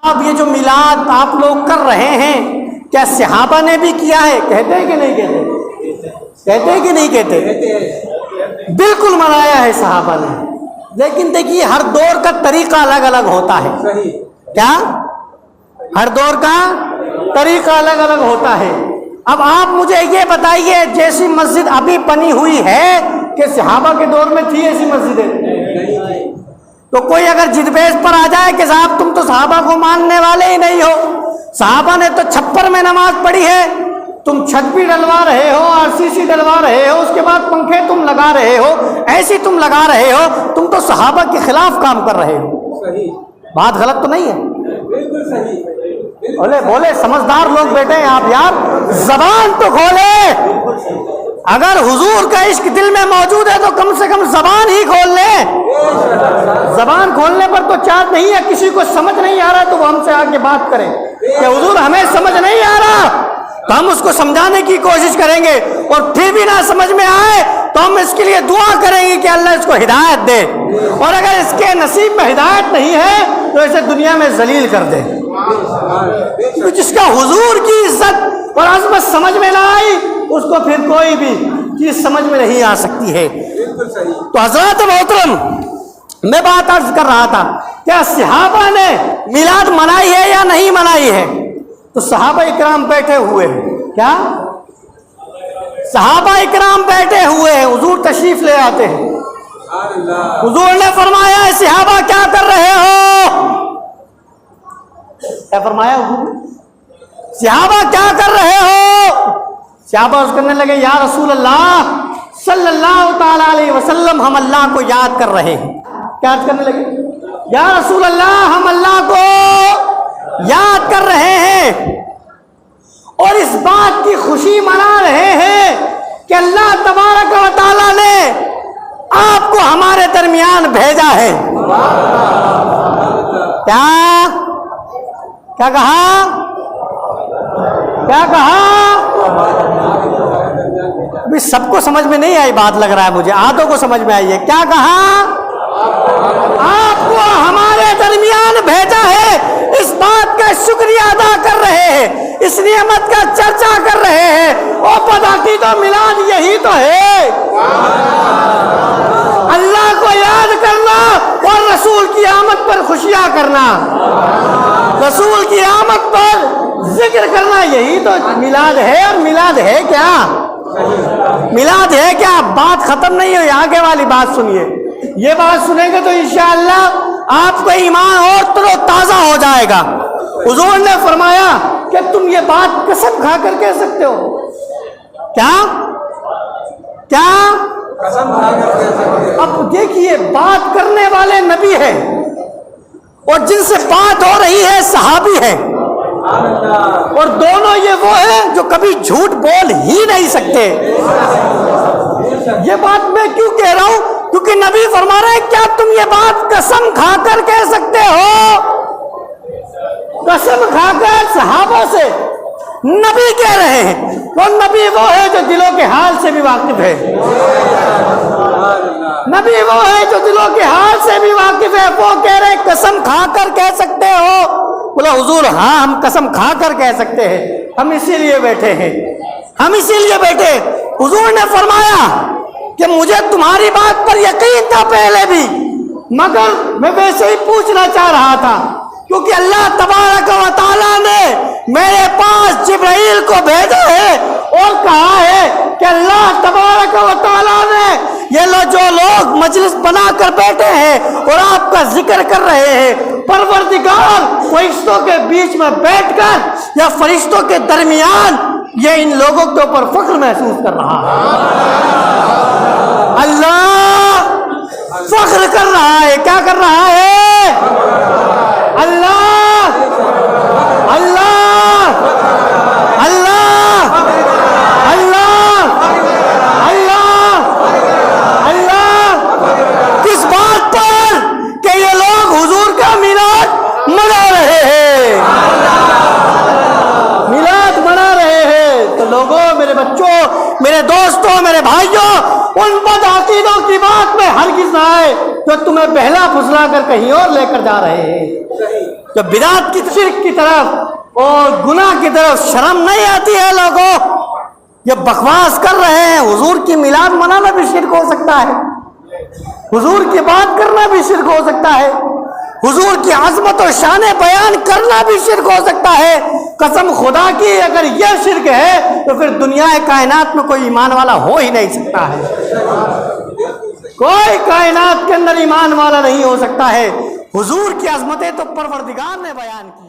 اب یہ جو میلاد آپ لوگ کر رہے ہیں کیا صحابہ نے بھی کیا ہے؟ کہتے ہیں کہ نہیں کہتے؟ کہتے ہیں کہ نہیں کہتے؟ بالکل منایا ہے صحابہ نے، لیکن دیکھیے ہر دور کا طریقہ الگ الگ ہوتا ہے۔ کیا؟ ہر دور کا طریقہ الگ الگ ہوتا ہے۔ اب آپ مجھے یہ بتائیے، جیسی مسجد ابھی بنی ہوئی ہے کہ صحابہ کے دور میں تھی ایسی مسجدیں؟ تو کوئی اگر جدبیز پر آ جائے کہ صاحب تم تو صحابہ کو ماننے والے ہی نہیں ہو، صحابہ نے تو چھپر میں نماز پڑھی ہے، تم چھت بھی ڈلوا رہے ہو، RCC ڈلوا رہے ہو، اس کے بعد پنکھے تم لگا رہے ہو، ایسی تم لگا رہے ہو، تم تو صحابہ کے خلاف کام کر رہے ہو۔ بات غلط تو نہیں ہے؟ بالکل صحیح۔ بولے سمجھدار لوگ بیٹھے ہیں آپ، یار زبان تو کھولے۔ اگر حضور کا عشق دل میں موجود ہے تو کم سے کم زبان ہی کھول لیں۔ زبان کھولنے پر تو چارج نہیں ہے، کسی کو سمجھ نہیں آ رہا تو وہ ہم سے آگے بات کریں کہ حضور ہمیں سمجھ نہیں آ رہا، تو ہم اس کو سمجھانے کی کوشش کریں گے، اور پھر بھی نہ سمجھ میں آئے تو ہم اس کے لیے دعا کریں گے کہ اللہ اس کو ہدایت دے، اور اگر اس کے نصیب میں ہدایت نہیں ہے تو اسے دنیا میں ذلیل کر دے۔ تو جس کا حضور کی عزت اور عظمت سمجھ میں نہ آئی، اس کو پھر کوئی بھی چیز سمجھ میں نہیں آ سکتی ہے۔ تو حضرات محترم، میں بات عرض کر رہا تھا، کیا صحابہ نے میلاد منائی ہے یا نہیں منائی ہے؟ تو صحابہ اکرام بیٹھے ہوئے ہیں۔ کیا؟ صحابہ اکرام بیٹھے ہوئے ہیں، حضور تشریف لے آتے ہیں، حضور نے فرمایا صحابہ کیا کر رہے ہو؟ کیا فرمایا حضور؟ صحابہ کیا کر رہے ہو؟ صحابہ اس کرنے لگے یا رسول اللہ صلی اللہ تعالی علیہ وسلم، ہم اللہ کو یاد کر رہے ہیں۔ کیا کرنے لگے؟ یا رسول اللہ ہم اللہ کو یاد کر رہے ہیں، اور اس بات کی خوشی منا رہے ہیں کہ اللہ تبارک و تعالی نے آپ کو ہمارے درمیان بھیجا ہے۔ کیا کہا؟ کیا کہا؟ ابھی سب کو سمجھ میں نہیں آئی بات، لگ رہا ہے مجھے آدھوں کو سمجھ میں آئی ہے۔ کیا کہا؟ آپ کو ہمارے درمیان بھیجا ہے، اس بات کا شکریہ ادا کر رہے ہیں، اس نعمت کا چرچا کر رہے ہیں، اور بدعقید و میلاد یہی تو ہے، اللہ کو یاد کرنا اور رسول کی آمد پر خوشیاں کرنا، رسول کی آمد پر ذکر کرنا، یہی تو میلاد ہے۔ اور میلاد ہے کیا؟ میلاد ہے کیا؟ بات ختم نہیں ہوئی، آگے والی بات سنیے، یہ بات سنیں گے تو انشاءاللہ آپ کو ایمان اور تر و تازہ ہو جائے گا۔ حضور نے فرمایا کہ تم یہ بات قسم کھا کر کہہ سکتے ہو؟ کیا؟ کیا؟ اب دیکھیے، بات کرنے والے نبی ہیں، اور جن سے بات ہو رہی ہے صحابی ہے، اور دونوں یہ وہ ہیں جو کبھی جھوٹ بول ہی نہیں سکتے۔ یہ بات میں کیوں کہہ رہا ہوں؟ کیونکہ نبی فرما رہے ہیں، کیا تم یہ بات قسم کھا کر کہہ سکتے ہو؟ قسم کھا کر صحابہ سے نبی کہہ رہے ہیں، اور نبی وہ ہے جو دلوں کے حال سے بھی واقف ہے، نبی وہ ہے جو دلوں کے حال سے بھی واقف ہے، وہ کہہ رہے ہیں قسم کھا کر کہہ سکتے ہو؟ بولا حضور ہاں ہم قسم کھا کر کہہ سکتے ہیں، ہم اسی لیے بیٹھے ہیں، ہم اسی لیے بیٹھے۔ حضور نے فرمایا کہ مجھے تمہاری بات پر یقین تھا پہلے بھی، مگر میں ویسے ہی پوچھنا چاہ رہا تھا، کیونکہ اللہ تبارک و تعالیٰ نے میرے پاس جبرائیل کو بھیجا ہے اور کہا ہے کہ اللہ تبارک و تعالیٰ نے یہ جو لوگ مجلس بنا کر بیٹھے ہیں اور آپ کا ذکر کر رہے ہیں، پروردگار فرشتوں کے بیچ میں بیٹھ کر یا فرشتوں کے درمیان یہ ان لوگوں کے اوپر فخر محسوس کر رہا ہے۔ اللہ فخر کر رہا ہے۔ کیا کر رہا ہے؟ اللہ اللہ اللہ اللہ اللہ اللہ، کس بات پر؟ کہ یہ لوگ حضور کا میلاد منا رہے ہیں، میلاد منا رہے ہیں۔ تو لوگوں، میرے بچوں، میرے دوستوں، میرے بھائیوں، ان بدعقیدوں کی بات میں ہرگز نہ آئے جو تمہیں بہلا پھسلا کر کہیں اور لے کر جا رہے ہیں۔ جب بدعت کی شرک کی طرف اور گناہ کی طرف شرم نہیں آتی ہے لوگوں، یہ بکواس کر رہے ہیں، حضور کی میلاد منانا بھی شرک ہو سکتا ہے، حضور کی بات کرنا بھی شرک ہو سکتا ہے، حضور کی عظمت و شان بیان کرنا بھی شرک ہو سکتا ہے۔ قسم خدا کی اگر یہ شرک ہے تو پھر دنیا کائنات میں کوئی ایمان والا ہو ہی نہیں سکتا ہے، کوئی کائنات کے اندر ایمان والا نہیں ہو سکتا ہے۔ حضور کی عظمتیں تو پروردگار نے بیان کی۔